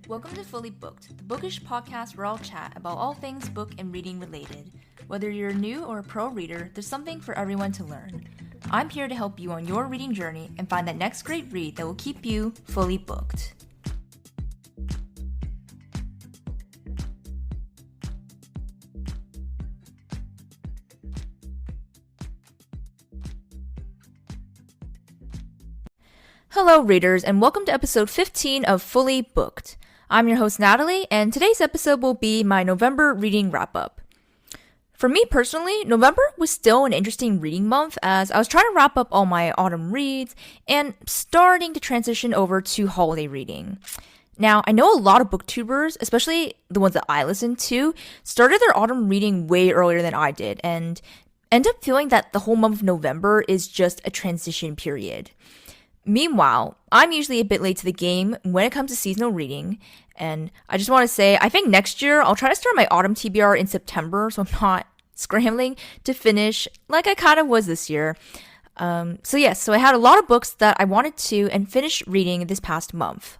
Welcome to Fully Booked, the bookish podcast where I'll chat about all things book and reading related. Whether you're new or a pro reader, there's something for everyone to learn. I'm here to help you on your reading journey and find that next great read that will keep you fully booked. Hello readers, and welcome to episode 15 of Fully Booked. I'm your host Natalie, and today's episode will be my November reading wrap-up. For me personally, November was still an interesting reading month as I was trying to wrap up all my autumn reads and starting to transition over to holiday reading. Now, I know a lot of booktubers, especially the ones that I listen to, started their autumn reading way earlier than I did and end up feeling that the whole month of November is just a transition period. Meanwhile, I'm usually a bit late to the game when it comes to seasonal reading, and I just want to say, I think next year I'll try to start my autumn TBR in September, so I'm not scrambling to finish like I kind of was this year. So I had a lot of books that I wanted to and finish reading this past month.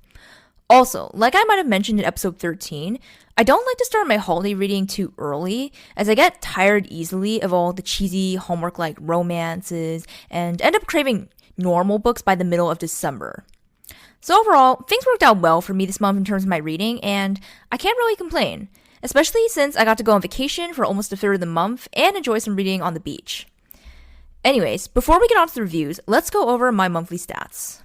Also, like I might have mentioned in episode 13, I don't like to start my holiday reading too early, as I get tired easily of all the cheesy Hallmark-like romances and end up craving normal books by the middle of December. So overall, things worked out well for me this month in terms of my reading, and I can't really complain, especially since I got to go on vacation for almost a third of the month and enjoy some reading on the beach. Anyways, before we get on to the reviews, let's go over my monthly stats.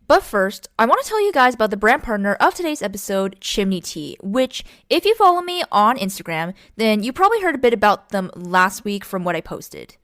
But first, I want to tell you guys about the brand partner of today's episode, Chimney Tea, which, if you follow me on Instagram, then you probably heard a bit about them last week from what I posted.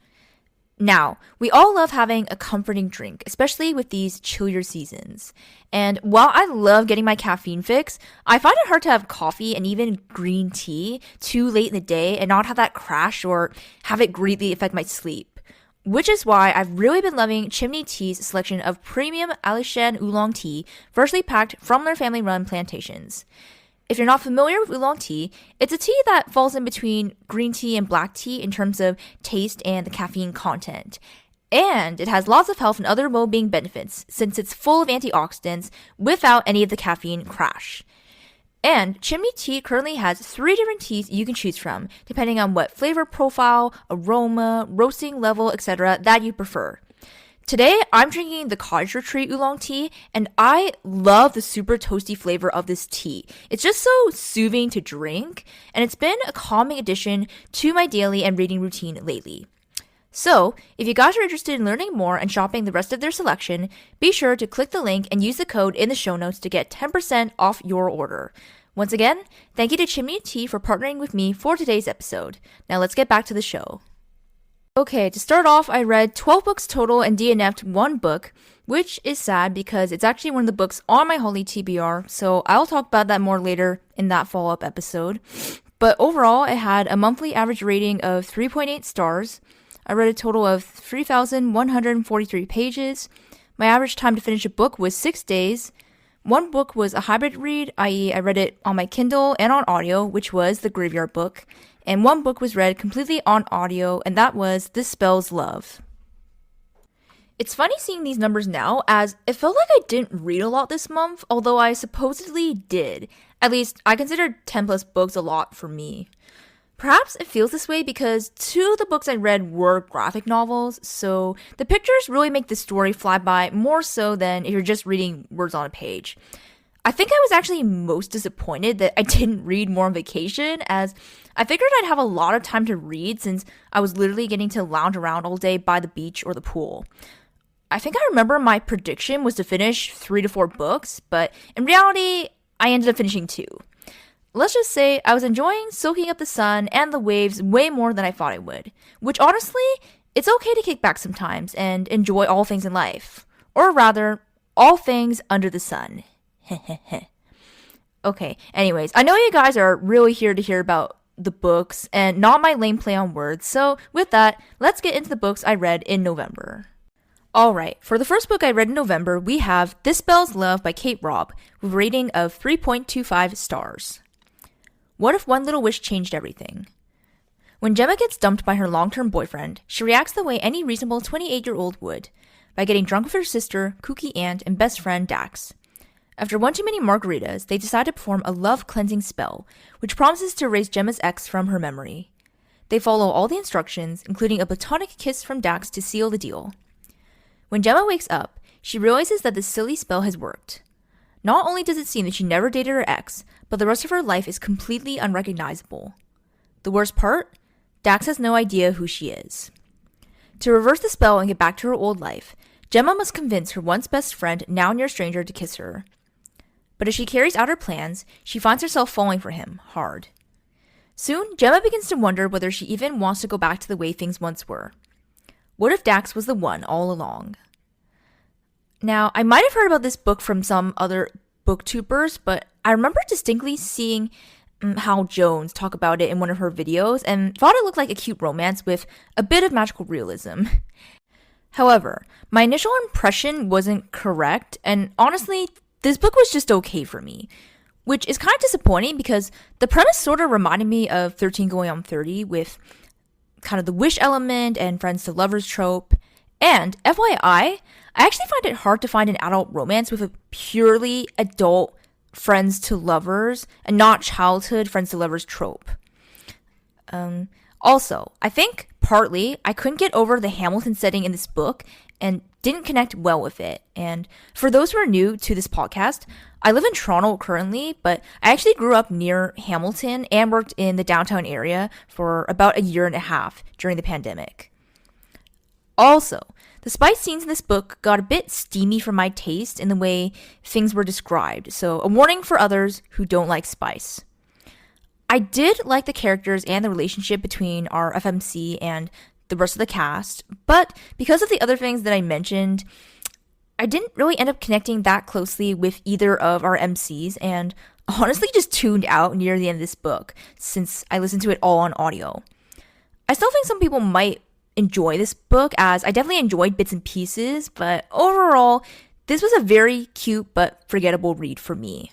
Now, we all love having a comforting drink, especially with these chillier seasons. And while I love getting my caffeine fix, I find it hard to have coffee and even green tea too late in the day and not have that crash or have it greatly affect my sleep. Which is why I've really been loving Chimney Tea's selection of premium Alishan oolong tea, freshly packed from their family-run plantations. If you're not familiar with oolong tea, it's a tea that falls in between green tea and black tea in terms of taste and the caffeine content. And it has lots of health and other well-being benefits since it's full of antioxidants without any of the caffeine crash. And Chimney Tea currently has 3 different teas you can choose from, depending on what flavor profile, aroma, roasting level, etc. that you prefer. Today, I'm drinking the Cottage Retreat oolong tea, and I love the super toasty flavor of this tea. It's just so soothing to drink, and it's been a calming addition to my daily and reading routine lately. So, if you guys are interested in learning more and shopping the rest of their selection, be sure to click the link and use the code in the show notes to get 10% off your order. Once again, thank you to Chimney Tea for partnering with me for today's episode. Now let's get back to the show. Okay, to start off, I read 12 books total and DNF'd 1 book, which is sad because it's actually one of the books on my holiday TBR, so I'll talk about that more later in that follow-up episode. But overall, it had a monthly average rating of 3.8 stars. I read a total of 3,143 pages. My average time to finish a book was 6 days. 1 book was a hybrid read, i.e. I read it on my Kindle and on audio, which was The Graveyard Book. And 1 book was read completely on audio, and that was This Spells Love. It's funny seeing these numbers now, as it felt like I didn't read a lot this month, although I supposedly did. At least, I considered 10 plus books a lot for me. Perhaps it feels this way because 2 of the books I read were graphic novels, so the pictures really make the story fly by more so than if you're just reading words on a page. I think I was actually most disappointed that I didn't read more on vacation, as I figured I'd have a lot of time to read since I was literally getting to lounge around all day by the beach or the pool. I think I remember my prediction was to finish 3 to 4 books, but in reality, I ended up finishing 2. Let's just say I was enjoying soaking up the sun and the waves way more than I thought I would, which honestly, it's okay to kick back sometimes and enjoy all things in life. Or rather, all things under the sun. Okay, anyways, I know you guys are really here to hear about the books and not my lame play on words, so with that, let's get into the books I read in November. Alright, for the first book I read in November, we have This Spells Love by Kate Robb, with a rating of 3.25 stars. What if one little wish changed everything? When Gemma gets dumped by her long-term boyfriend, she reacts the way any reasonable 28-year-old would, by getting drunk with her sister, kooky aunt, and best friend Dax. After one too many margaritas, they decide to perform a love-cleansing spell, which promises to erase Gemma's ex from her memory. They follow all the instructions, including a platonic kiss from Dax to seal the deal. When Gemma wakes up, she realizes that the silly spell has worked. Not only does it seem that she never dated her ex, but the rest of her life is completely unrecognizable. The worst part? Dax has no idea who she is. To reverse the spell and get back to her old life, Gemma must convince her once best friend, now near stranger, to kiss her. But as she carries out her plans, she finds herself falling for him, hard. Soon, Gemma begins to wonder whether she even wants to go back to the way things once were. What if Dax was the one all along? Now, I might have heard about this book from some other booktubers, but I remember distinctly seeing Hal Jones talk about it in one of her videos and thought it looked like a cute romance with a bit of magical realism. However, my initial impression wasn't correct, and honestly, this book was just okay for me, which is kind of disappointing because the premise sort of reminded me of 13 Going on 30 with kind of the wish element and friends to lovers trope. And FYI, I actually find it hard to find an adult romance with a purely adult friends to lovers and not childhood friends to lovers trope. Also, I think partly I couldn't get over the Hamilton setting in this book and didn't connect well with it. And for those who are new to this podcast, I live in Toronto currently, but I actually grew up near Hamilton and worked in the downtown area for about a year and a half during the pandemic. Also, the spice scenes in this book got a bit steamy for my taste in the way things were described, so a warning for others who don't like spice. I did like the characters and the relationship between our FMC and the rest of the cast, but because of the other things that I mentioned, I didn't really end up connecting that closely with either of our MCs and honestly just tuned out near the end of this book since I listened to it all on audio. I still think some people might enjoy this book, as I definitely enjoyed bits and pieces, but overall, this was a very cute but forgettable read for me.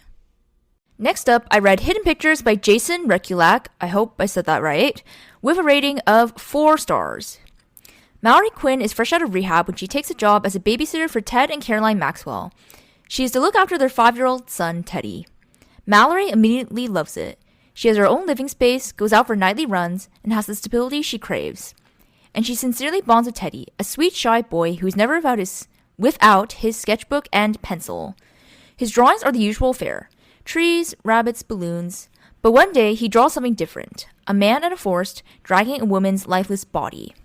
Next up, I read Hidden Pictures by Jason Rekulak, I hope I said that right, with a rating of 4 stars. Mallory Quinn is fresh out of rehab when she takes a job as a babysitter for Ted and Caroline Maxwell. She is to look after their 5-year-old son, Teddy. Mallory immediately loves it. She has her own living space, goes out for nightly runs, and has the stability she craves. And she sincerely bonds with Teddy, a sweet, shy boy who is never without his sketchbook and pencil. His drawings are the usual fare: trees, rabbits, balloons. But one day, he draws something different: a man in a forest dragging a woman's lifeless body.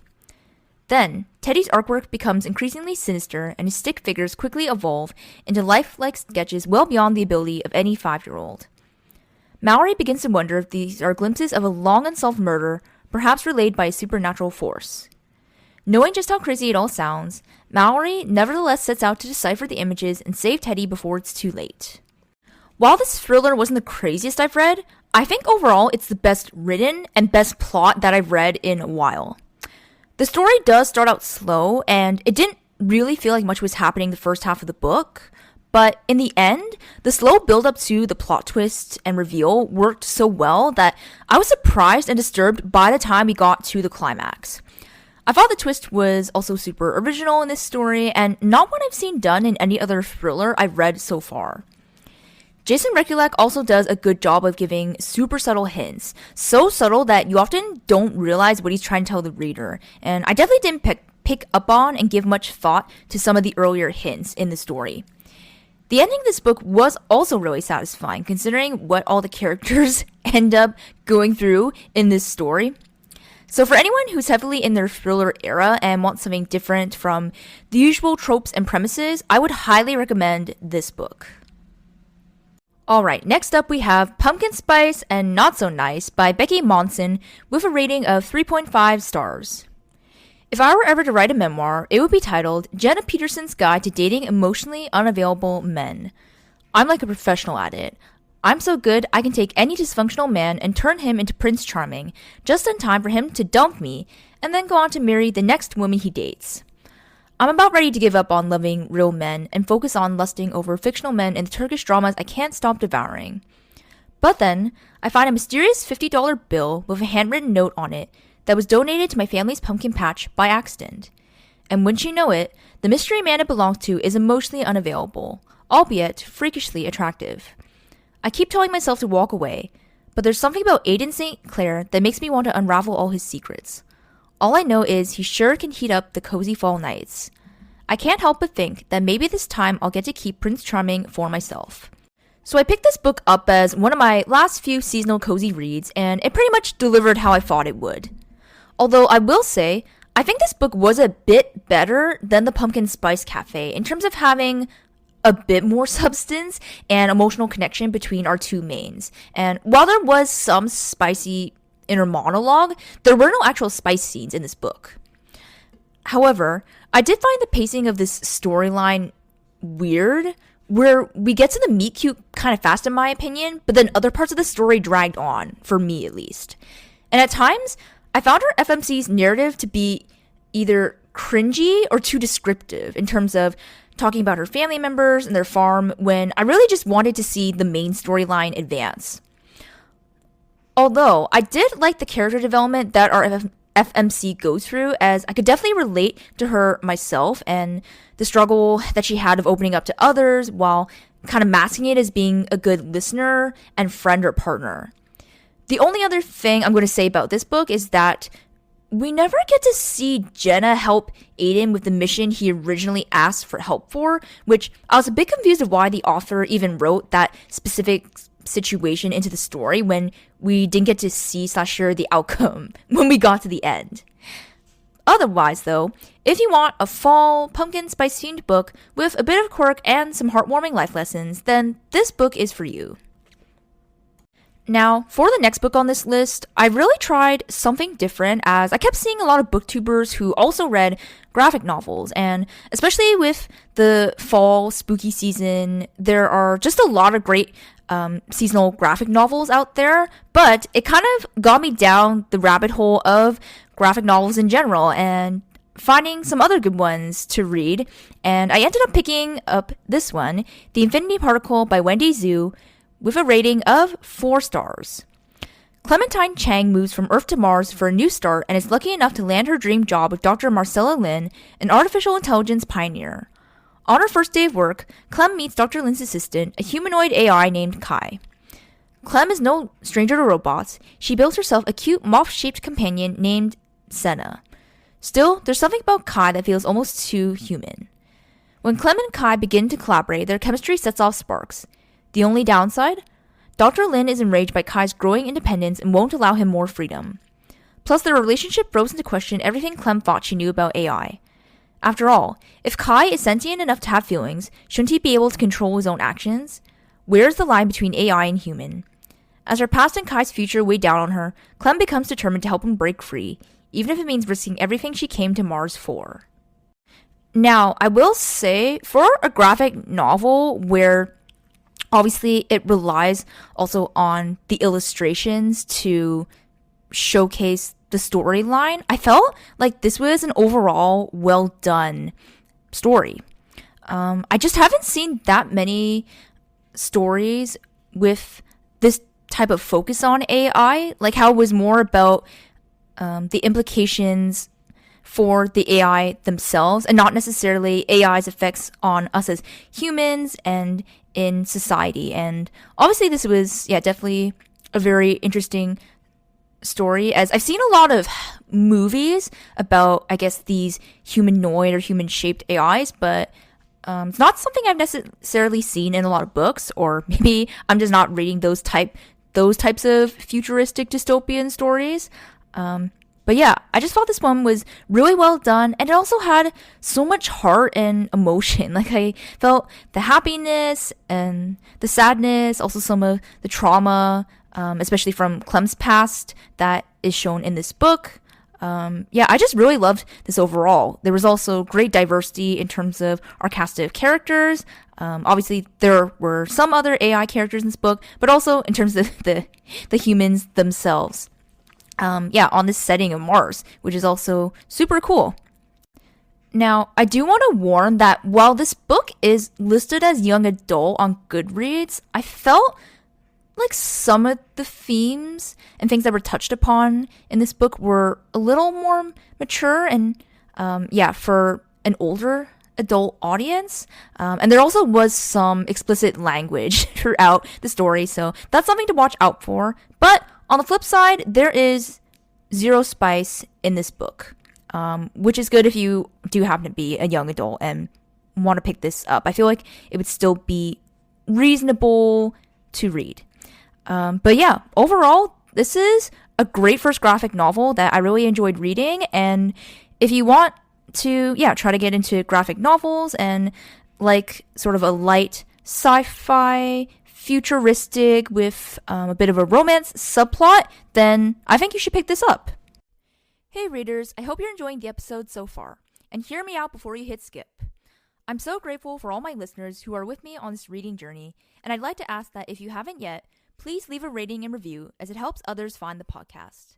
Then, Teddy's artwork becomes increasingly sinister, and his stick figures quickly evolve into lifelike sketches well beyond the ability of any 5-year-old. Mallory begins to wonder if these are glimpses of a long unsolved murder, perhaps relayed by a supernatural force. Knowing just how crazy it all sounds, Mallory nevertheless sets out to decipher the images and save Teddy before it's too late. While this thriller wasn't the craziest I've read, I think overall it's the best written and best plot that I've read in a while. The story does start out slow, and it didn't really feel like much was happening the first half of the book, but in the end, the slow build-up to the plot twist and reveal worked so well that I was surprised and disturbed by the time we got to the climax. I thought the twist was also super original in this story, and not what I've seen done in any other thriller I've read so far. Jason Rekulak also does a good job of giving super subtle hints, so subtle that you often don't realize what he's trying to tell the reader, and I definitely didn't pick up on and give much thought to some of the earlier hints in the story. The ending of this book was also really satisfying, considering what all the characters end up going through in this story. So for anyone who's heavily in their thriller era and wants something different from the usual tropes and premises, I would highly recommend this book. Alright, next up we have Pumpkin Spice and Not So Nice by Becky Monson with a rating of 3.5 stars. If I were ever to write a memoir, it would be titled Jenna Peterson's Guide to Dating Emotionally Unavailable Men. I'm like a professional at it. I'm so good I can take any dysfunctional man and turn him into Prince Charming, just in time for him to dump me and then go on to marry the next woman he dates. I'm about ready to give up on loving real men and focus on lusting over fictional men in the Turkish dramas I can't stop devouring. But then, I find a mysterious $50 bill with a handwritten note on it that was donated to my family's pumpkin patch by accident. And wouldn't you know it, the mystery man it belonged to is emotionally unavailable, albeit freakishly attractive. I keep telling myself to walk away, but there's something about Aiden St. Clair that makes me want to unravel all his secrets. All I know is he sure can heat up the cozy fall nights. I can't help but think that maybe this time I'll get to keep Prince Charming for myself. So I picked this book up as one of my last few seasonal cozy reads, and it pretty much delivered how I thought it would. Although I will say, I think this book was a bit better than the Pumpkin Spice Cafe in terms of having a bit more substance and emotional connection between our two mains. And while there was some spicy inner monologue, there were no actual spice scenes in this book. However, I did find the pacing of this storyline weird, where we get to the meet cute kind of fast in my opinion, but then other parts of the story dragged on, for me at least. And at times, I found her FMC's narrative to be either cringy or too descriptive in terms of talking about her family members and their farm when I really just wanted to see the main storyline advance. Although I did like the character development that our FMC goes through, as I could definitely relate to her myself and the struggle that she had of opening up to others while kind of masking it as being a good listener and friend or partner. The only other thing I'm going to say about this book is that we never get to see Jenna help Aiden with the mission he originally asked for help for, which I was a bit confused of why the author even wrote that specific situation into the story when we didn't get to see/hear the outcome when we got to the end. Otherwise, though, if you want a fall pumpkin spice themed book with a bit of quirk and some heartwarming life lessons, then this book is for you. Now, for the next book on this list, I really tried something different as I kept seeing a lot of booktubers who also read graphic novels, and especially with the fall spooky season, there are just a lot of great seasonal graphic novels out there, but it kind of got me down the rabbit hole of graphic novels in general and finding some other good ones to read, and I ended up picking up this one, The Infinity Particle by Wendy Zhu, with a rating of 4 stars. Clementine Chang moves from Earth to Mars for a new start and is lucky enough to land her dream job with Dr. Marcella Lin, an artificial intelligence pioneer. On her first day of work, Clem meets Dr. Lin's assistant, a humanoid AI named Kai. Clem is no stranger to robots. She builds herself a cute moth-shaped companion named Senna. Still, there's something about Kai that feels almost too human. When Clem and Kai begin to collaborate, their chemistry sets off sparks. The only downside? Dr. Lin is enraged by Kai's growing independence and won't allow him more freedom. Plus, their relationship throws into question everything Clem thought she knew about AI. After all, if Kai is sentient enough to have feelings, shouldn't he be able to control his own actions? Where's the line between AI and human? As her past and Kai's future weigh down on her, Clem becomes determined to help him break free, even if it means risking everything she came to Mars for. Now, I will say, for a graphic novel where obviously it relies also on the illustrations to showcase the storyline, I felt like this was an overall well done story. I just haven't seen that many stories with this type of focus on AI, like how it was more about the implications for the AI themselves and not necessarily AI's effects on us as humans and in society. And obviously this was definitely a very interesting story, as I've seen a lot of movies about, I guess, these humanoid or human shaped AIs, but it's not something I've necessarily seen in a lot of books, or maybe I'm just not reading those types of futuristic dystopian stories. But yeah, I just thought this one was really well done, and it also had so much heart and emotion. Like, I felt the happiness and the sadness, also some of the trauma, especially from Clem's past, that is shown in this book. I just really loved this overall. There was also great diversity in terms of our cast of characters. Obviously, there were some other AI characters in this book, but also in terms of the humans themselves. On this setting of Mars, which is also super cool. Now, I do want to warn that while this book is listed as young adult on Goodreads, I felt like some of the themes and things that were touched upon in this book were a little more mature and, for an older adult audience. And there also was some explicit language throughout the story, so that's something to watch out for. But on the flip side, there is zero spice in this book, which is good if you do happen to be a young adult and want to pick this up. I feel like it would still be reasonable to read. But yeah, overall, this is a great first graphic novel that I really enjoyed reading. And if you want to, try to get into graphic novels and like sort of a light sci-fi, futuristic with a bit of a romance subplot, then I think you should pick this up. Hey readers, I hope you're enjoying the episode so far. And hear me out before you hit skip. I'm so grateful for all my listeners who are with me on this reading journey, and I'd like to ask that if you haven't yet, please leave a rating and review as it helps others find the podcast.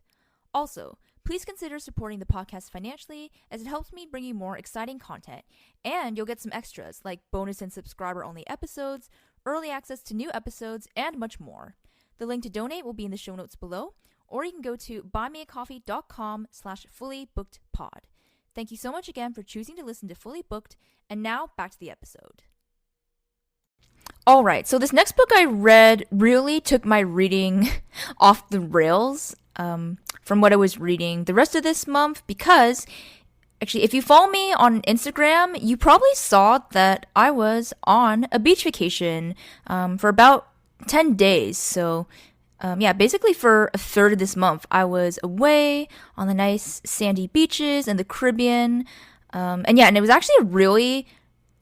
Also, please consider supporting the podcast financially as it helps me bring you more exciting content, and you'll get some extras like bonus and subscriber-only episodes, early access to new episodes, and much more. The link to donate will be in the show notes below, or you can go to buymeacoffee.com/fullybookedpod. Thank you so much again for choosing to listen to Fully Booked, and now back to the episode. Alright, so this next book I read really took my reading off the rails from what I was reading the rest of this month, because actually, if you follow me on Instagram, you probably saw that I was on a beach vacation for about 10 days. So basically for a third of this month, I was away on the nice sandy beaches in the Caribbean. And it was actually a really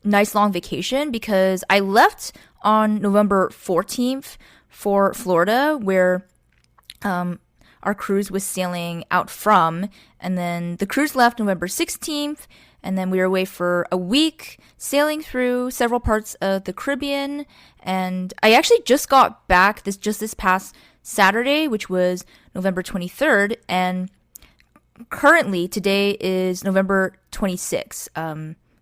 nice long vacation because I left on November 14th for Florida, where our cruise was sailing out from, and then the cruise left November 16th, and then we were away for a week sailing through several parts of the Caribbean. And I actually just got back this past Saturday, which was November 23rd, and currently today is November 26th.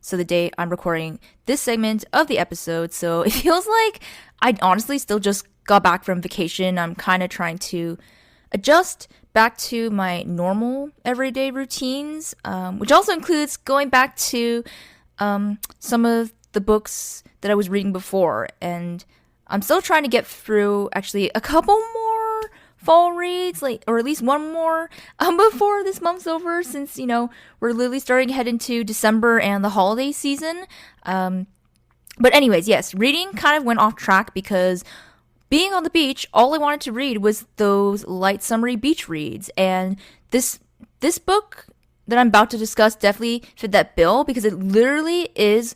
So the day I'm recording this segment of the episode. So it feels like I honestly still just got back from vacation. I'm kind of trying to adjust back to my normal everyday routines, which also includes going back to some of the books that I was reading before. And I'm still trying to get through actually a couple more fall reads, or at least one more before this month's over, since we're literally starting to head into December and the holiday season. But anyways, yes, reading kind of went off track because being on the beach, all I wanted to read was those light summery beach reads, and this book that I'm about to discuss definitely fit that bill because it literally is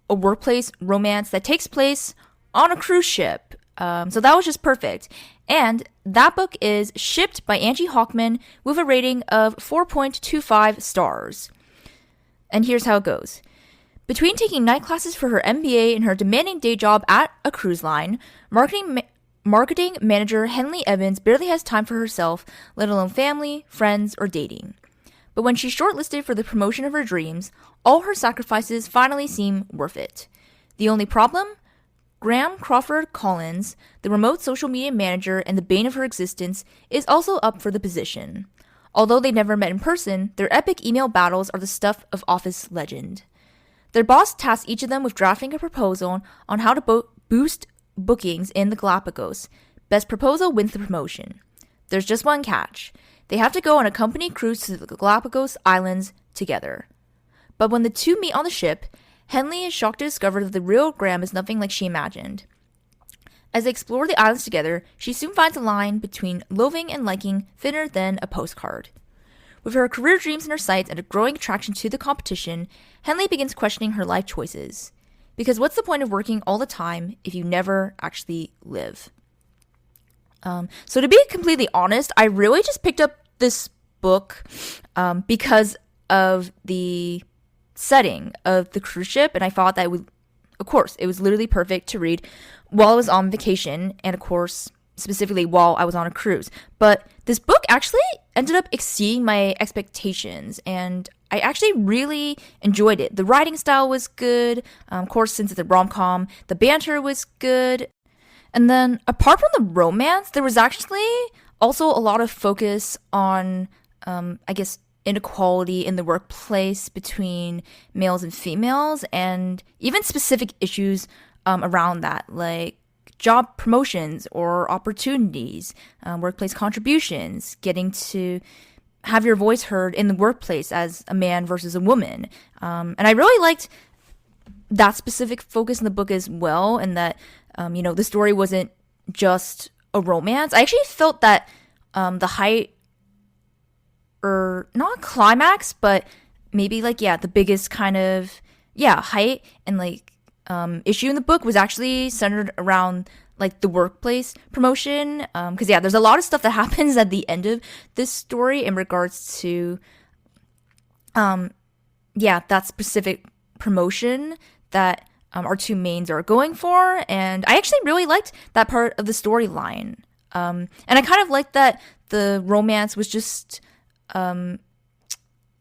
a workplace romance that takes place on a cruise ship. So that was just perfect. And that book is shipped by Angie Hockman with a rating of 4.25 stars. And here's how it goes. Between taking night classes for her MBA and her demanding day job at a cruise line, marketing manager Henley Evans barely has time for herself, let alone family, friends, or dating. But when she's shortlisted for the promotion of her dreams, all her sacrifices finally seem worth it. The only problem? Graham Crawford Collins, the remote social media manager and the bane of her existence, is also up for the position. Although they never met in person, their epic email battles are the stuff of office legend. Their boss tasks each of them with drafting a proposal on how to boost bookings in the Galapagos. Best proposal wins the promotion. There's just one catch. They have to go on a company cruise to the Galapagos Islands together. But when the two meet on the ship, Henley is shocked to discover that the real Graham is nothing like she imagined. As they explore the islands together, she soon finds a line between loathing and liking thinner than a postcard. With her career dreams in her sights and a growing attraction to the competition, Henley begins questioning her life choices. Because what's the point of working all the time if you never actually live? So to be completely honest, I really just picked up this book because of the setting of the cruise ship, and I thought that it was literally perfect to read while I was on vacation, and of course, specifically while I was on a cruise. But this book actually ended up exceeding my expectations, and I actually really enjoyed it. The writing style was good, of course, since it's a rom-com, the banter was good, and then apart from the romance, there was actually also a lot of focus on, inequality in the workplace between males and females, and even specific issues around that, like job promotions or opportunities, workplace contributions, getting to have your voice heard in the workplace as a man versus a woman. And I really liked that specific focus in the book as well, and that, the story wasn't just a romance. I actually felt that the height, or not climax, but maybe the biggest kind of, height and issue in the book was actually centered around the workplace promotion. Because there's a lot of stuff that happens at the end of this story in regards to, that specific promotion that our two mains are going for. And I actually really liked that part of the storyline. And I kind of liked that the romance was just,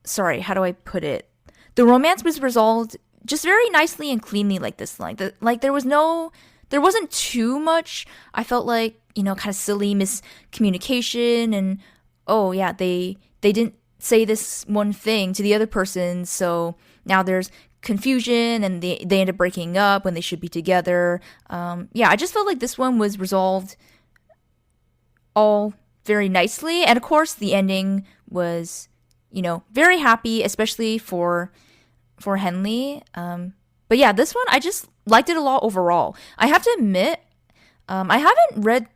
sorry, how do I put it? The romance was resolved just very nicely and cleanly like this. There wasn't too much, I felt kind of silly miscommunication and, they didn't say this one thing to the other person, so now there's confusion and they end up breaking up when they should be together. I just felt like this one was resolved all very nicely, and of course the ending was, very happy, especially for Henley. But this one, I just liked it a lot overall. I have to admit, I haven't read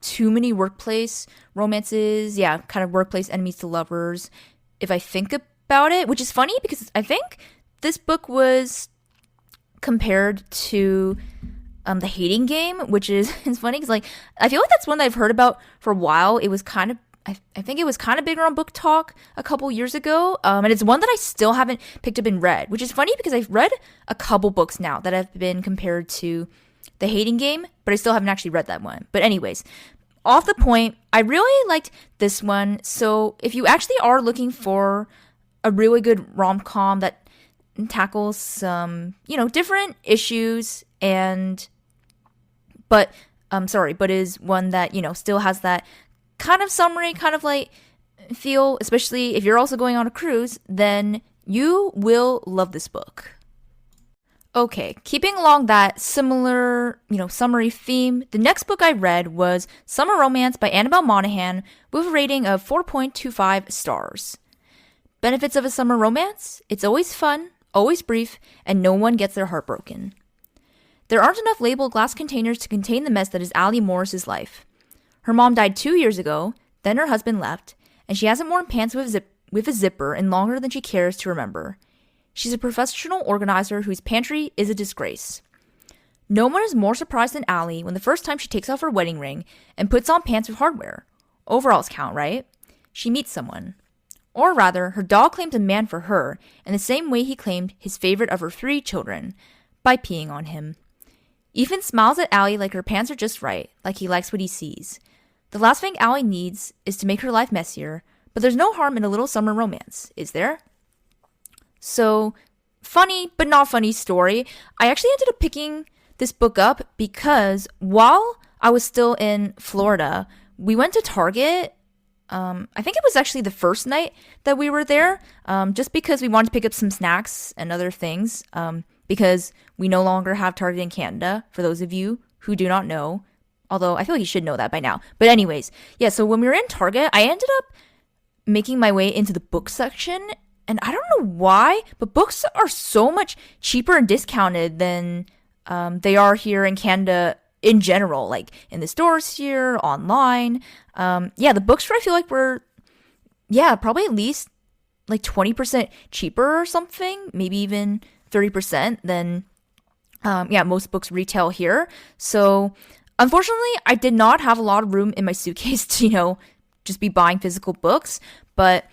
too many workplace romances, kind of workplace enemies to lovers, if I think about it, which is funny because I think this book was compared to The Hating Game, which is it's funny because I feel like that's one that I've heard about for a while. It was kind of, I think it was kind of bigger on Book Talk a couple years ago, and it's one that I still haven't picked up and read, which is funny because I've read a couple books now that have been compared to The Hating Game, but I still haven't actually read that one. But anyways, off the point, I really liked this one. So if you actually are looking for a really good rom-com that tackles some, different issues but is one that, still has that kind of summary, kind of feel, especially if you're also going on a cruise, then you will love this book. Okay, keeping along that similar, summary theme, the next book I read was Summer Romance by Annabelle Monaghan with a rating of 4.25 stars. Benefits of a summer romance? It's always fun, always brief, and no one gets their heart broken. There aren't enough labeled glass containers to contain the mess that is Allie Morris's life. Her mom died 2 years ago, then her husband left, and she hasn't worn pants with a zipper in longer than she cares to remember. She's a professional organizer whose pantry is a disgrace. No one is more surprised than Allie when the first time she takes off her wedding ring and puts on pants with hardware. Overalls count, right? She meets someone. Or rather, her dog claims a man for her in the same way he claimed his favorite of her 3 children, by peeing on him. Ethan smiles at Allie like her pants are just right, like he likes what he sees. The last thing Allie needs is to make her life messier, but there's no harm in a little summer romance, is there? So, funny but not funny story. I actually ended up picking this book up because while I was still in Florida, we went to Target. I think it was actually the first night that we were there, just because we wanted to pick up some snacks and other things, because we no longer have Target in Canada, for those of you who do not know, although I feel like you should know that by now. But anyways, so when we were in Target, I ended up making my way into the book section, and I don't know why, but books are so much cheaper and discounted than they are here in Canada in general, like in the stores here, online. The bookstore I feel like were, probably at least 20% cheaper or something, maybe even 30% than, most books retail here. So unfortunately, I did not have a lot of room in my suitcase to, just be buying physical books, but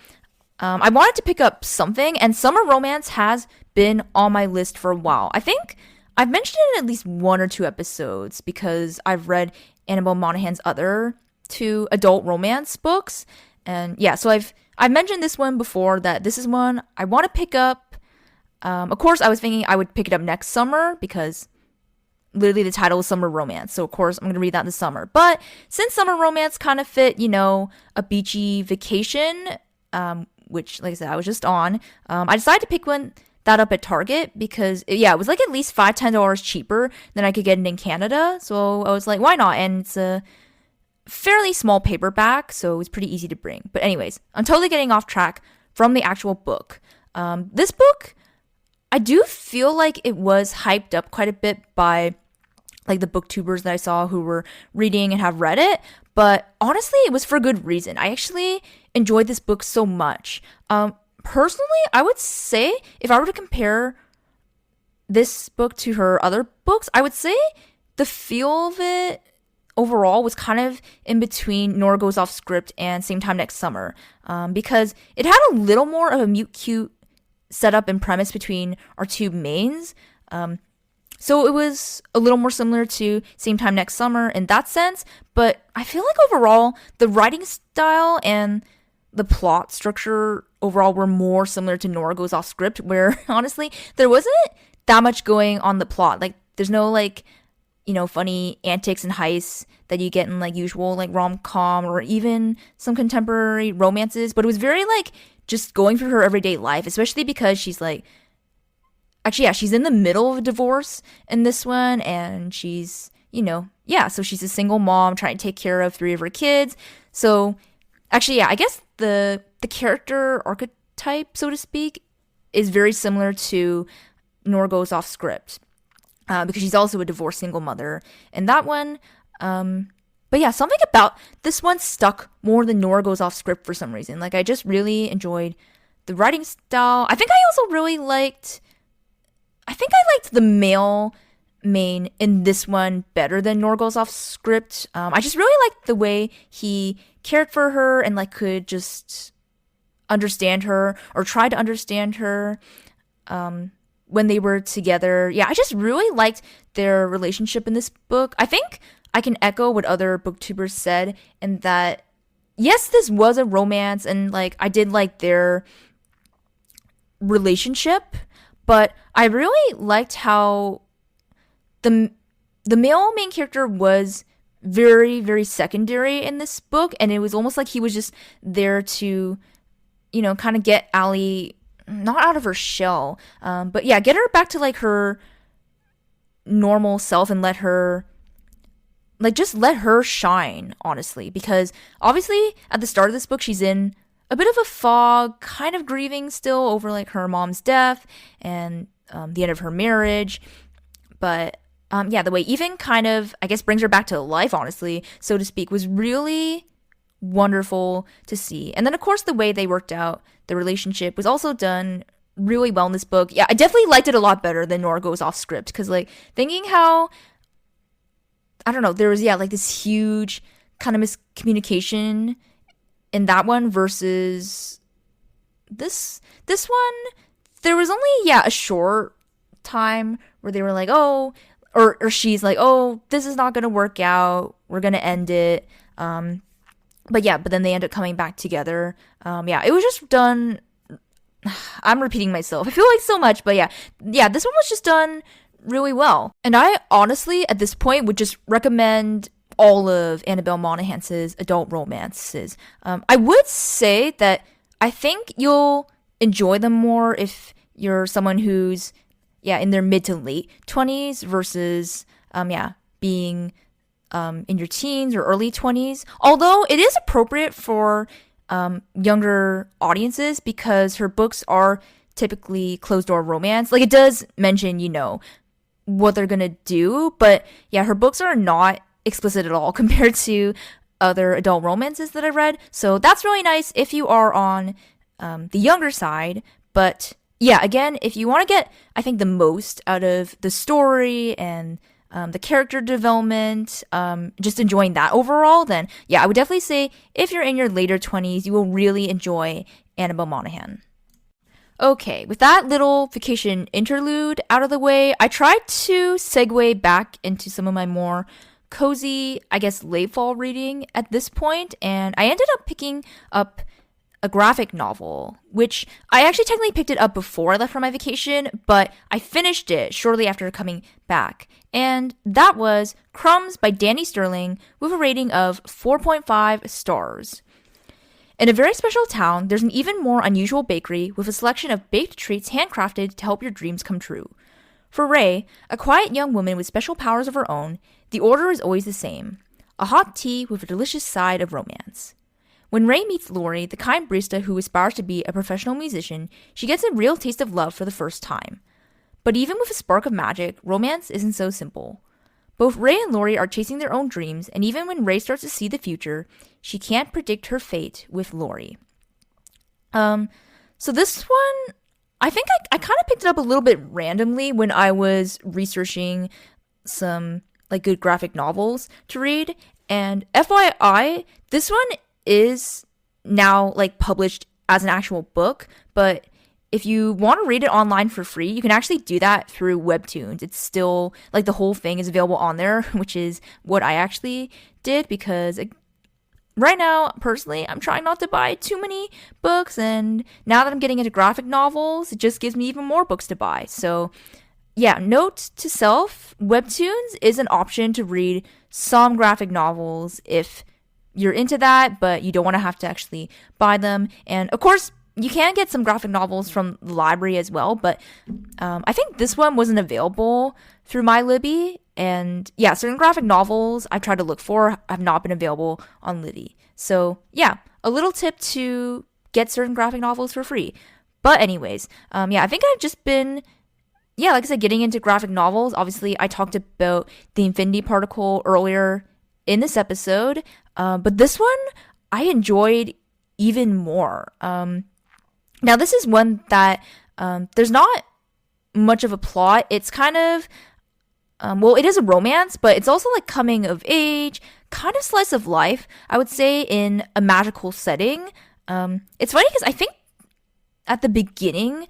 I wanted to pick up something, and summer romance has been on my list for a while. I think I've mentioned it in at least 1 or 2 episodes because I've read Annabelle Monaghan's other 2 adult romance books, and so I've mentioned this one before, that this is one I want to pick up. Of course, I was thinking I would pick it up next summer because literally the title is Summer Romance, so of course I'm going to read that in the summer. But since summer romance kind of fit, a beachy vacation, which, like I said, I was just on. I decided to pick that up at Target because, it was like at least $5-10 cheaper than I could get it in Canada. So I was like, why not? And it's a fairly small paperback, so it was pretty easy to bring. But anyways, I'm totally getting off track from the actual book. This book, I do feel like it was hyped up quite a bit by like the booktubers that I saw who were reading and have read it, but honestly, it was for good reason. I actually enjoyed this book so much. Personally, I would say if I were to compare this book to her other books, I would say the feel of it overall was kind of in between Nora Goes Off Script and Same Time Next Summer, because it had a little more of a mute-cute setup and premise between our two mains. So it was a little more similar to Same Time Next Summer in that sense, but I feel like overall, the writing style and the plot structure overall were more similar to Nora Goes Off Script, where honestly, there wasn't that much going on the plot. Like, there's no funny antics and heists that you get in like usual like rom-com or even some contemporary romances, but it was very like just going through her everyday life, especially because she's like, she's in the middle of a divorce in this one, and she's, so she's a single mom trying to take care of 3 of her kids. So I guess the character archetype, so to speak, is very similar to Nora Goes Off Script, because she's also a divorced single mother in that one. But yeah, something about this one stuck more than Nora Goes Off Script for some reason. Like, I just really enjoyed the writing style. I think I liked the male main in this one better than Nora Goes Off Script. I just really liked the way he cared for her and like could just understand her or try to understand her when they were together. Yeah, I just really liked their relationship in this book. I think I can echo what other booktubers said, and that yes, this was a romance, and like I did like their relationship, but I really liked how the male main character was very, very secondary in this book, and it was almost like he was just there to, kind of get Allie not out of her shell, but yeah, get her back to like her normal self and let her shine, honestly, because obviously at the start of this book she's in a bit of a fog, kind of grieving still over like her mom's death and the end of her marriage, but the way Even kind of, I guess, brings her back to life, honestly, so to speak, was really wonderful to see. And then of course the way they worked out the relationship was also done really well in this book. Yeah, I definitely liked it a lot better than Nora Goes Off Script, because like thinking how, I don't know, there was like this huge kind of miscommunication in that one versus this one. There was only a short time where they were like, oh, or she's like, oh, this is not gonna work out, we're gonna end it. But then they end up coming back together. It was just done. I'm repeating myself, I feel like, so much, but this one was just done really well. And I honestly, at this point, would just recommend all of Annabelle Monaghan's adult romances. I would say that I think you'll enjoy them more if you're someone who's in their mid to late 20s versus being in your teens or early 20s. Although it is appropriate for younger audiences because her books are typically closed door romance. Like, it does mention, what they're gonna do, but her books are not explicit at all compared to other adult romances that I read. So that's really nice if you are on the younger side. But again, if you want to get, I think, the most out of the story and the character development, just enjoying that overall, then I would definitely say if you're in your later 20s, you will really enjoy Annabelle Monaghan. Okay, with that little vacation interlude out of the way, I tried to segue back into some of my more cozy, I guess, late fall reading at this point, and I ended up picking up a graphic novel, which I actually technically picked it up before I left for my vacation, but I finished it shortly after coming back. And that was Crumbs by Danny Sterling with a rating of 4.5 stars. In a very special town, there's an even more unusual bakery with a selection of baked treats handcrafted to help your dreams come true. For Ray, a quiet young woman with special powers of her own, the order is always the same: a hot tea with a delicious side of romance. When Ray meets Lori, the kind barista who aspires to be a professional musician, she gets a real taste of love for the first time. But even with a spark of magic, romance isn't so simple. Both Ray and Lori are chasing their own dreams, and even when Ray starts to see the future, she can't predict her fate with Lori. So this one, I think I kind of picked it up a little bit randomly when I was researching some like good graphic novels to read. And FYI, this one is now like published as an actual book, but if you want to read it online for free, you can actually do that through Webtoons. It's still, like, the whole thing is available on there, which is what I actually did, because right now, personally, I'm trying not to buy too many books, and now that I'm getting into graphic novels, it just gives me even more books to buy. So, yeah, note to self, Webtoons is an option to read some graphic novels if you're into that, but you don't want to have to actually buy them. And, of course, you can get some graphic novels from the library as well, but I think this one wasn't available through my Libby. And yeah, certain graphic novels I've tried to look for have not been available on Libby. So yeah, a little tip to get certain graphic novels for free. But anyways, yeah, I think I've just been, yeah, like I said, getting into graphic novels. Obviously, I talked about the Infinity Particle earlier in this episode, but this one I enjoyed even more. Now, this is one that there's not much of a plot. It's kind of, well, it is a romance, but it's also like coming of age, kind of slice of life, I would say, in a magical setting. It's funny because I think at the beginning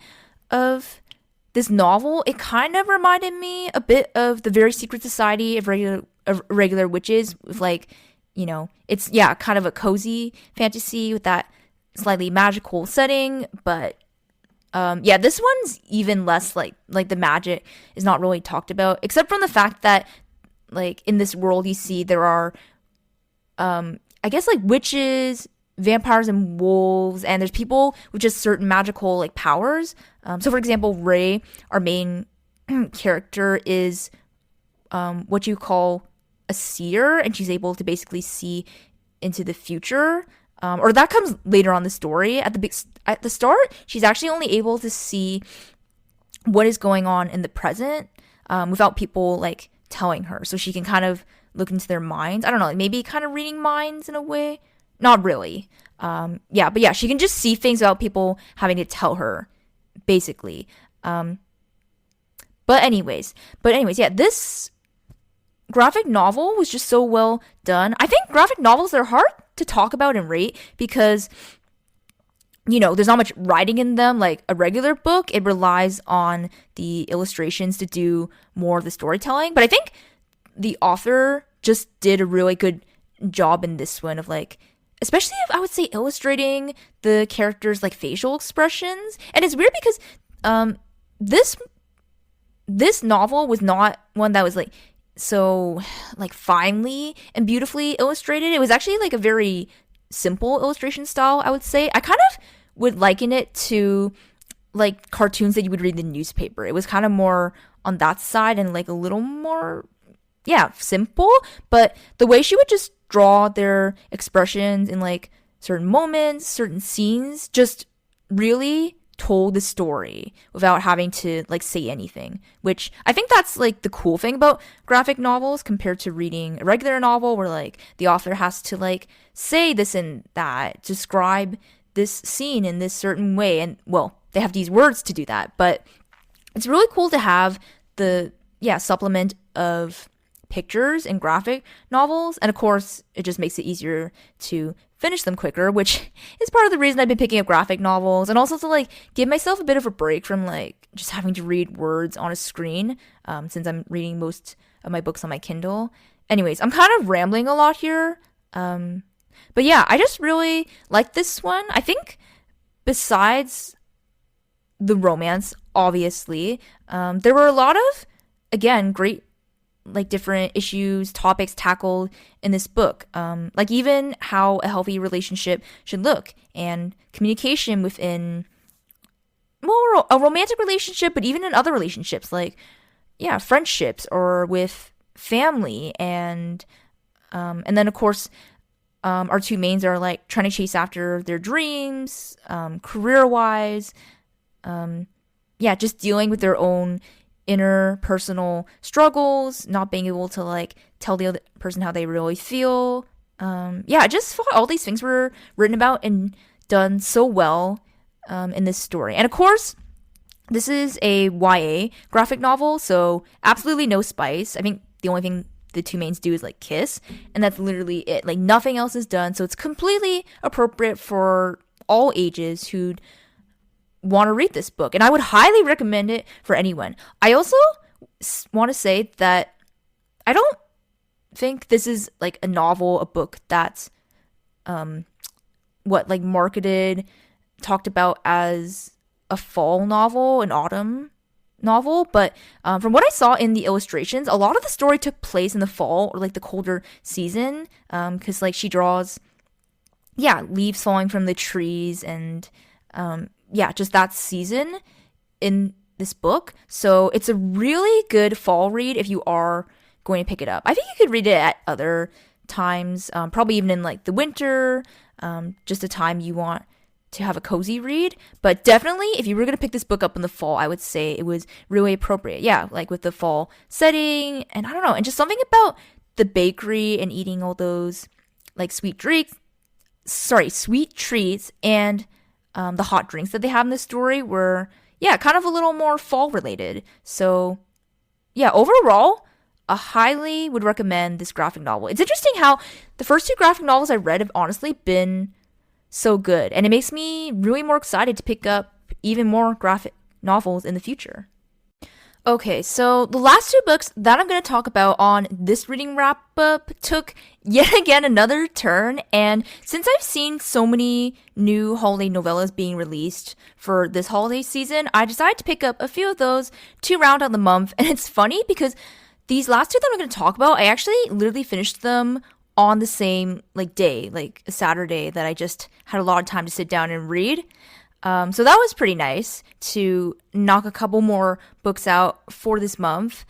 of this novel, it kind of reminded me a bit of the Very Secret Society of Regular Witches, with like, you know, it's, yeah, kind of a cozy fantasy with that slightly magical setting, but yeah, this one's even less like the magic is not really talked about, except from the fact that like in this world you see there are I guess like witches, vampires, and wolves, and there's people with just certain magical like powers. So for example, Ray, our main character, is what you call a seer, and she's able to basically see into the future. Or that comes later on the story. At the start, she's actually only able to see what is going on in the present without people like telling her. So she can kind of look into their minds. I don't know, like maybe kind of reading minds in a way. Not really. Yeah, but yeah, she can just see things without people having to tell her, basically. But anyways, yeah, this graphic novel was just so well done. I think graphic novels are hard to talk about and rate because, you know, there's not much writing in them like a regular book. It relies on the illustrations to do more of the storytelling. But I think the author just did a really good job in this one of like, especially if I would say illustrating the characters' like facial expressions. And it's weird because this novel was not one that was like so like finely and beautifully illustrated. It was actually like a very simple illustration style, I would say. I kind of would liken it to like cartoons that you would read in the newspaper. It was kind of more on that side and like a little more, yeah, simple. But the way she would just draw their expressions in like certain moments, certain scenes, just really told the story without having to like say anything, which I think that's like the cool thing about graphic novels compared to reading a regular novel where like the author has to like say this and that, describe this scene in this certain way, and well, they have these words to do that. But it's really cool to have the supplement of pictures in graphic novels, and of course it just makes it easier to finish them quicker, which is part of the reason I've been picking up graphic novels, and also to like give myself a bit of a break from like just having to read words on a screen, since I'm reading most of my books on my Kindle. Anyways, I'm kind of rambling a lot here, but yeah, I just really like this one. I think besides the romance, obviously, there were a lot of, again, great like different issues, topics tackled in this book. Like even how a healthy relationship should look and communication within, well, a romantic relationship, but even in other relationships, like, yeah, friendships or with family. And then of course, our two mains are like trying to chase after their dreams, career-wise, yeah, just dealing with their own inner personal struggles, not being able to like tell the other person how they really feel. Yeah, I just thought all these things were written about and done so well in this story. And of course, this is a YA graphic novel, so absolutely no spice. I think the only thing the two mains do is like kiss, and that's literally it. Like nothing else is done, so it's completely appropriate for all ages who'd want to read this book, and I would highly recommend it for anyone. I also want to say that I don't think this is like a novel, a book that's like marketed, talked about as a fall novel, an autumn novel, but from what I saw in the illustrations, a lot of the story took place in the fall or like the colder season, because like she draws, yeah, leaves falling from the trees and yeah, just that season in this book. So it's a really good fall read if you are going to pick it up. I think you could read it at other times, probably even in like the winter, just a time you want to have a cozy read. But definitely, if you were going to pick this book up in the fall, I would say it was really appropriate. Yeah, like with the fall setting, and I don't know, and just something about the bakery and eating all those like sweet treats, and the hot drinks that they have in this story were, yeah, kind of a little more fall related. So yeah, overall, I highly would recommend this graphic novel. It's interesting how the first two graphic novels I read have honestly been so good, and it makes me really more excited to pick up even more graphic novels in the future. Okay, so the last two books that I'm going to talk about on this reading wrap-up took yet again another turn, and since I've seen so many new holiday novellas being released for this holiday season, I decided to pick up a few of those to round out the month. And it's funny because these last two that I'm going to talk about, I actually literally finished them on the same like day, like a Saturday that I just had a lot of time to sit down and read. So that was pretty nice to knock a couple more books out for this month.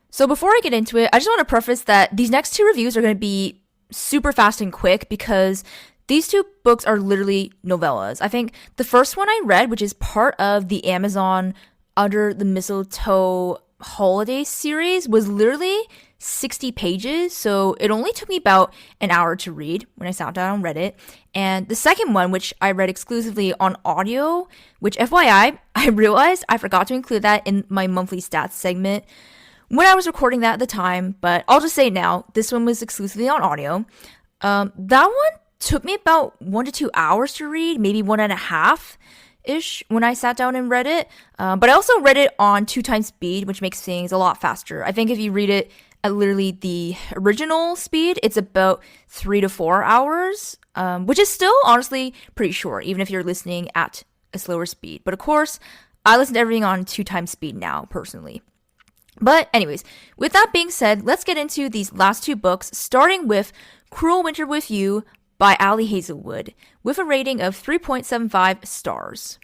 So before I get into it, I just want to preface that these next two reviews are going to be super fast and quick because these two books are literally novellas. I think the first one I read, which is part of the Amazon Under the Mistletoe holiday series, was literally 60 pages, so it only took me about an hour to read when I sat down and read it. And the second one, which I read exclusively on audio, which FYI, I realized I forgot to include that in my monthly stats segment when I was recording that at the time, but I'll just say it now, this one was exclusively on audio. That one took me about 1 to 2 hours to read, maybe 1.5-ish when I sat down and read it. But I also read it on 2 times speed, which makes things a lot faster. I think if you read it at literally the original speed, it's about 3 to 4 hours, which is still honestly pretty short, even if you're listening at a slower speed. But of course, I listen to everything on 2 times speed now, personally. But anyways, with that being said, let's get into these last two books, starting with Cruel Winter with You by Ali Hazelwood, with a rating of 3.75 stars.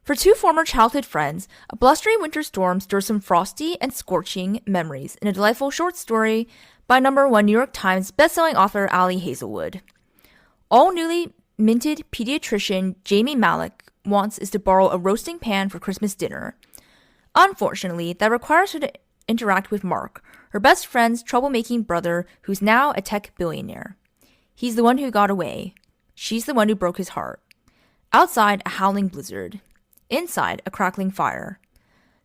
For two former childhood friends, a blustery winter storm stirs some frosty and scorching memories in a delightful short story by #1 New York Times bestselling author Ali Hazelwood. All newly minted pediatrician Jamie Malik wants is to borrow a roasting pan for Christmas dinner. Unfortunately, that requires her to interact with Mark, her best friend's troublemaking brother who's now a tech billionaire. He's the one who got away. She's the one who broke his heart. Outside, a howling blizzard. Inside, a crackling fire.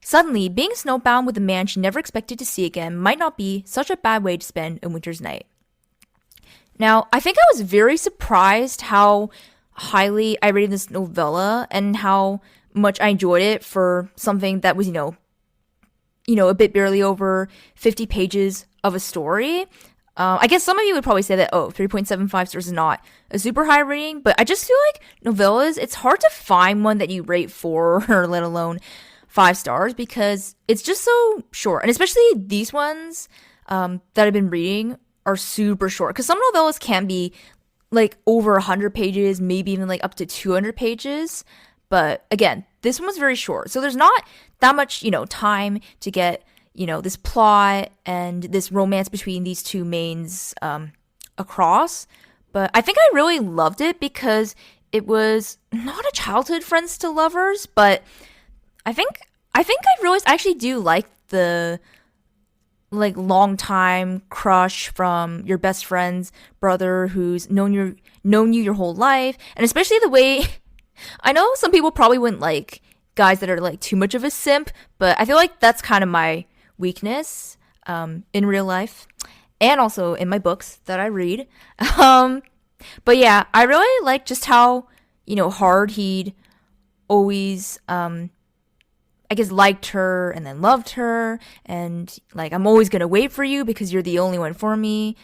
Suddenly, being snowbound with a man she never expected to see again might not be such a bad way to spend a winter's night. Now, I think I was very surprised how highly I rated this novella and how much I enjoyed it for something that was, a bit barely over 50 pages of a story. I guess some of you would probably say that, 3.75 stars is not a super high rating, but I just feel like novellas, it's hard to find one that you rate 4 or let alone 5 stars because it's just so short. And especially these ones that I've been reading are super short. Because some novellas can be like over 100 pages, maybe even like up to 200 pages. But again, this one was very short. So there's not that much, time to get, this plot and this romance between these two mains across. But I think I really loved it because it was not a childhood friends to lovers, but I think I realized I actually do like the like long time crush from your best friend's brother who's known you your whole life, and especially the way I know some people probably wouldn't like guys that are like too much of a simp, but I feel like that's kind of my weakness in real life and also in my books that I read. But yeah, I really like just how, hard he'd always, I guess, liked her and then loved her. And like, I'm always going to wait for you because you're the only one for me.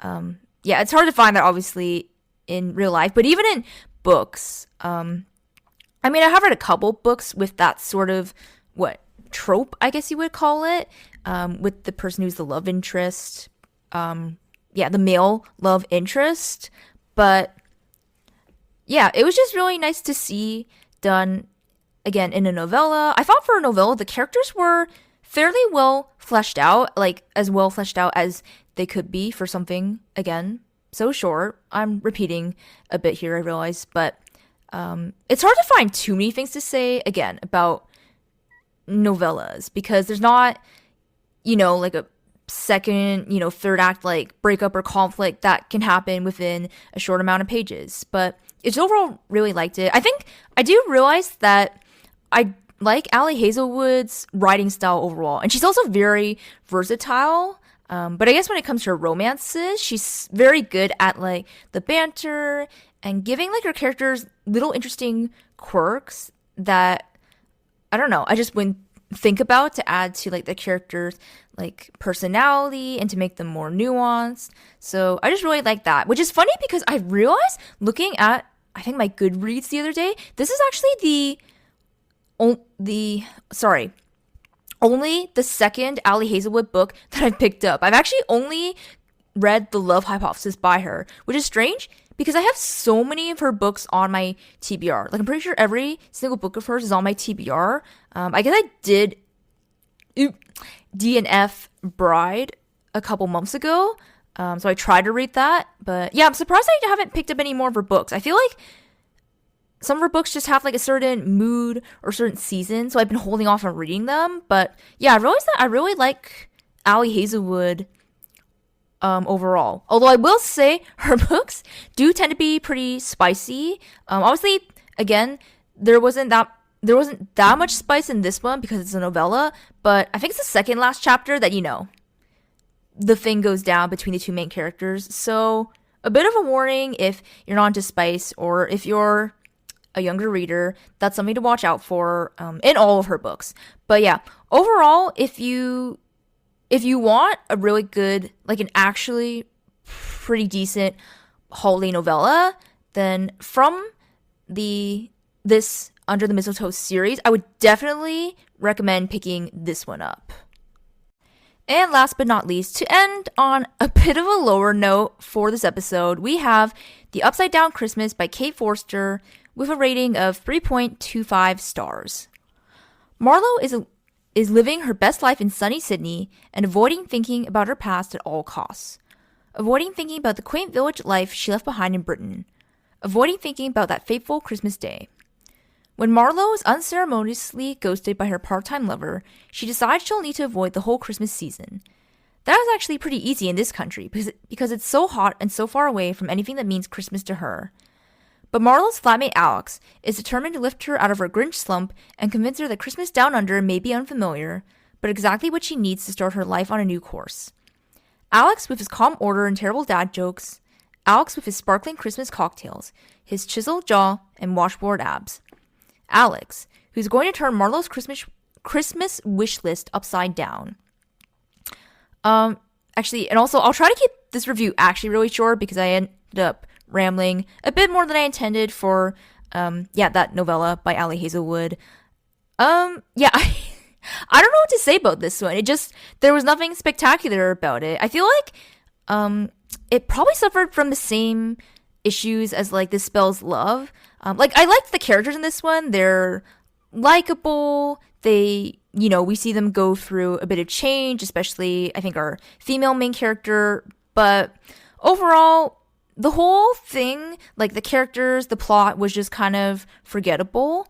Yeah, it's hard to find that obviously in real life, but even in books, I have read a couple books with that sort of, trope, I guess you would call it, with the person who's the love interest. The male love interest. But yeah, it was just really nice to see done again in a novella. I thought for a novella, the characters were fairly well fleshed out, like as well fleshed out as they could be for something, again, so short. I'm repeating a bit here, I realize, but it's hard to find too many things to say, again, about novellas because there's not, like a second, third act like breakup or conflict that can happen within a short amount of pages. But it's overall really liked it. I think I do realize that I like Ali Hazelwood's writing style overall, and she's also very versatile. But I guess when it comes to her romances, she's very good at like the banter and giving like her characters little interesting quirks that I don't know, I just wouldn't think about to add to like the characters like personality and to make them more nuanced. So I just really like that, which is funny because I realized looking at I think my Goodreads the other day, this is actually only the second Ali Hazelwood book that I've picked up. I've actually only read The Love Hypothesis by her, which is strange because I have so many of her books on my TBR. Like, I'm pretty sure every single book of hers is on my TBR. I guess I did D&F Bride a couple months ago. So I tried to read that. But yeah, I'm surprised I haven't picked up any more of her books. I feel like some of her books just have like a certain mood or certain season. So I've been holding off on reading them. But yeah, I realized that I really like Ali Hazelwood overall. Although I will say her books do tend to be pretty spicy. Obviously, again, there wasn't that much spice in this one because it's a novella, but I think it's the second last chapter that, the thing goes down between the two main characters. So a bit of a warning if you're not into spice or if you're a younger reader, that's something to watch out for in all of her books. But yeah, overall, if you want a really good, like an actually pretty decent holiday novella, then from this Under the Mistletoe series, I would definitely recommend picking this one up. And last but not least, to end on a bit of a lower note for this episode, we have The Upside Down Christmas by Kate Forster with a rating of 3.25 stars. Marlo is living her best life in sunny Sydney and avoiding thinking about her past at all costs. Avoiding thinking about the quaint village life she left behind in Britain. Avoiding thinking about that fateful Christmas day. When Marlo is unceremoniously ghosted by her part-time lover, she decides she'll need to avoid the whole Christmas season. That is actually pretty easy in this country because it's so hot and so far away from anything that means Christmas to her. But Marlo's flatmate Alex is determined to lift her out of her Grinch slump and convince her that Christmas down under may be unfamiliar, but exactly what she needs to start her life on a new course. Alex with his calm order and terrible dad jokes. Alex with his sparkling Christmas cocktails, his chiseled jaw and washboard abs. Alex, who's going to turn Marlo's Christmas wish list upside down. Actually, and also I'll try to keep this review actually really short because I ended up rambling a bit more than I intended for, that novella by Ali Hazelwood. Yeah, I don't know what to say about this one. There was nothing spectacular about it. I feel like, it probably suffered from the same issues as like This Spells Love. Like I liked the characters in this one. They're likable. We see them go through a bit of change, especially I think our female main character. But overall, the whole thing, like the characters, the plot was just kind of forgettable.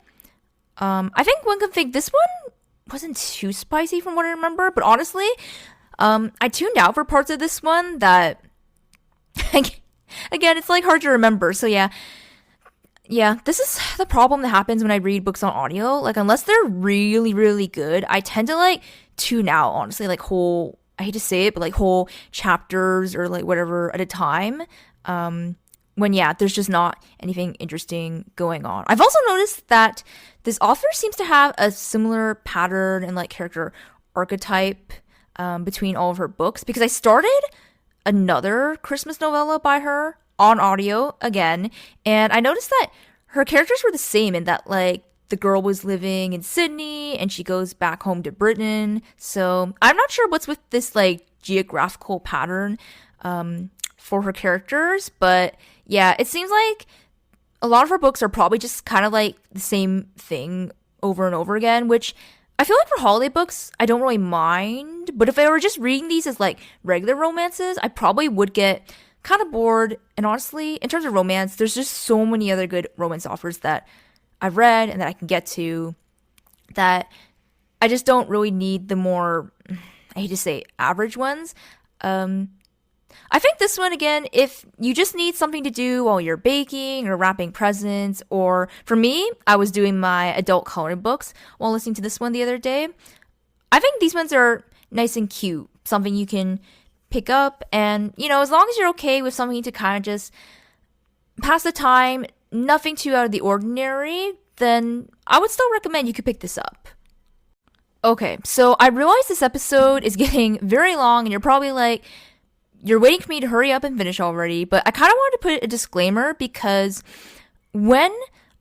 I think one could think this one wasn't too spicy from what I remember, but honestly, I tuned out for parts of this one that, again, it's like hard to remember. So yeah, this is the problem that happens when I read books on audio. Like, unless they're really, really good, I tend to like tune out, honestly, like I hate to say it, but like whole chapters or like whatever at a time. When there's just not anything interesting going on. I've also noticed that this author seems to have a similar pattern and like character archetype between all of her books, because I started another Christmas novella by her on audio again, and I noticed that her characters were the same in that like the girl was living in Sydney and she goes back home to Britain. So I'm not sure what's with this like geographical pattern for her characters, but yeah, it seems like a lot of her books are probably just kind of like the same thing over and over again, which I feel like for holiday books, I don't really mind. But if I were just reading these as like regular romances, I probably would get kind of bored. And honestly, in terms of romance, there's just so many other good romance authors that I've read and that I can get to that I just don't really need the more, I hate to say, average ones. I think this one, again, if you just need something to do while you're baking or wrapping presents, or for me, I was doing my adult coloring books while listening to this one the other day. I think these ones are nice and cute, something you can pick up, and, as long as you're okay with something to kind of just pass the time, nothing too out of the ordinary, then I would still recommend you could pick this up. Okay, so I realize this episode is getting very long, and you're probably like, you're waiting for me to hurry up and finish already, but I kind of wanted to put a disclaimer because when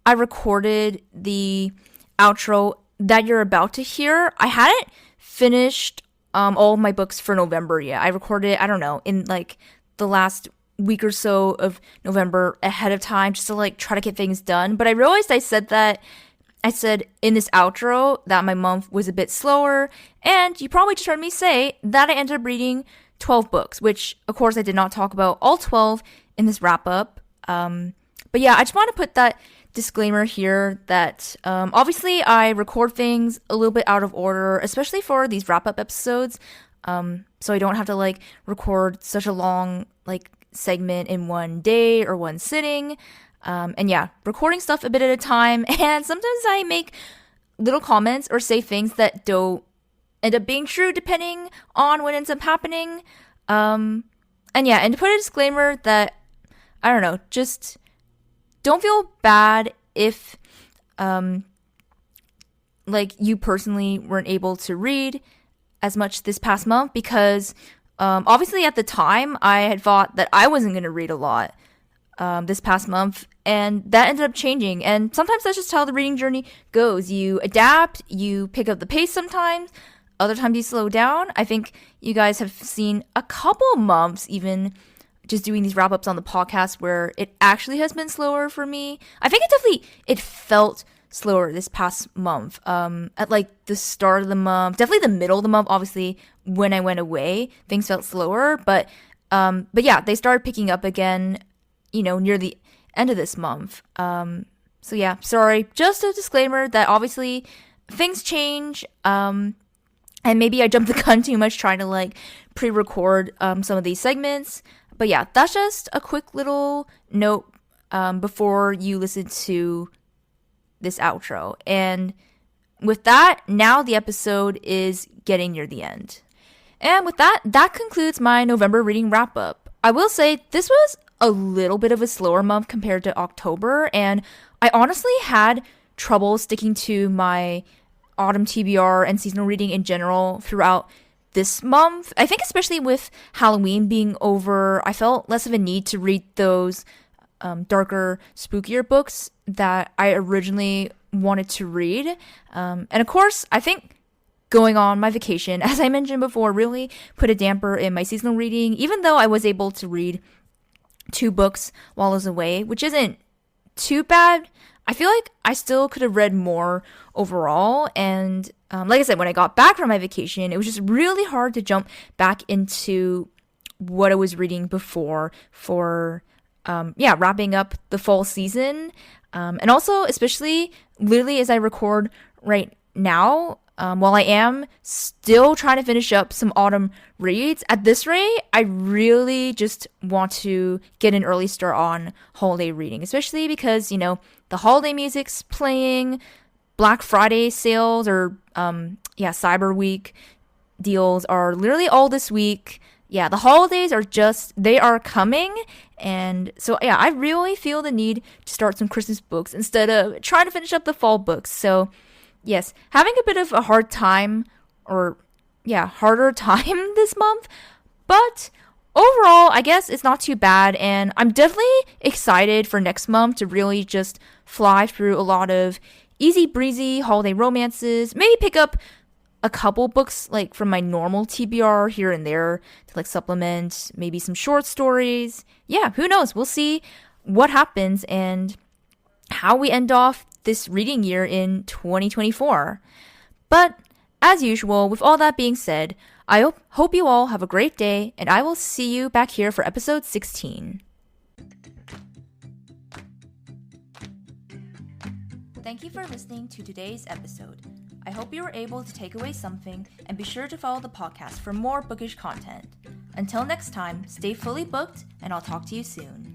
I recorded the outro that you're about to hear, I hadn't finished all of my books for November yet. I recorded, I don't know, in like the last week or so of November ahead of time just to like try to get things done. But I realized I said in this outro that my month was a bit slower, and you probably just heard me say that I ended up reading 12 books, which of course I did not talk about all 12 in this wrap up. But yeah, I just want to put that disclaimer here that obviously I record things a little bit out of order, especially for these wrap up episodes. So I don't have to like record such a long like segment in one day or one sitting. And yeah, recording stuff a bit at a time. And sometimes I make little comments or say things that don't end up being true depending on what ends up happening. And to put a disclaimer that, I don't know, just don't feel bad if like you personally weren't able to read as much this past month, because obviously at the time I had thought that I wasn't going to read a lot this past month, and that ended up changing. And sometimes that's just how the reading journey goes. You adapt, you pick up the pace sometimes, other times you slow down. I think you guys have seen a couple months even just doing these wrap-ups on the podcast where it actually has been slower for me. I think it felt slower this past month. At like the start of the month, definitely the middle of the month, obviously when I went away, things felt slower, but yeah, they started picking up again, near the end of this month. So yeah, sorry, just a disclaimer that obviously things change, and maybe I jumped the gun too much trying to like pre-record some of these segments. But yeah, that's just a quick little note before you listen to this outro. And with that, now the episode is getting near the end. And with that concludes my November reading wrap-up. I will say this was a little bit of a slower month compared to October, and I honestly had trouble sticking to my autumn TBR and seasonal reading in general throughout this month. I think especially with Halloween being over, I felt less of a need to read those darker, spookier books that I originally wanted to read. And of course, I think going on my vacation, as I mentioned before, really put a damper in my seasonal reading, even though I was able to read 2 books while I was away, which isn't too bad. I feel like I still could have read more overall. And like I said, when I got back from my vacation, it was just really hard to jump back into what I was reading before for, wrapping up the fall season. And also, especially literally as I record right now, while I am still trying to finish up some autumn reads, at this rate, I really just want to get an early start on holiday reading, especially because, the holiday music's playing, Black Friday sales or, Cyber Week deals are literally all this week. Yeah, the holidays they are coming. And so, I really feel the need to start some Christmas books instead of trying to finish up the fall books. So, yes, having a bit of a harder time this month, but overall, I guess it's not too bad, and I'm definitely excited for next month to really just fly through a lot of easy breezy holiday romances, maybe pick up a couple books like from my normal TBR here and there to like supplement maybe some short stories. Yeah, who knows? We'll see what happens and how we end off this reading year in 2024. But as usual, with all that being said, I hope you all have a great day, and I will see you back here for episode 16. Thank you for listening to today's episode. I hope you were able to take away something, and be sure to follow the podcast for more bookish content. Until next time, stay fully booked, and I'll talk to you soon.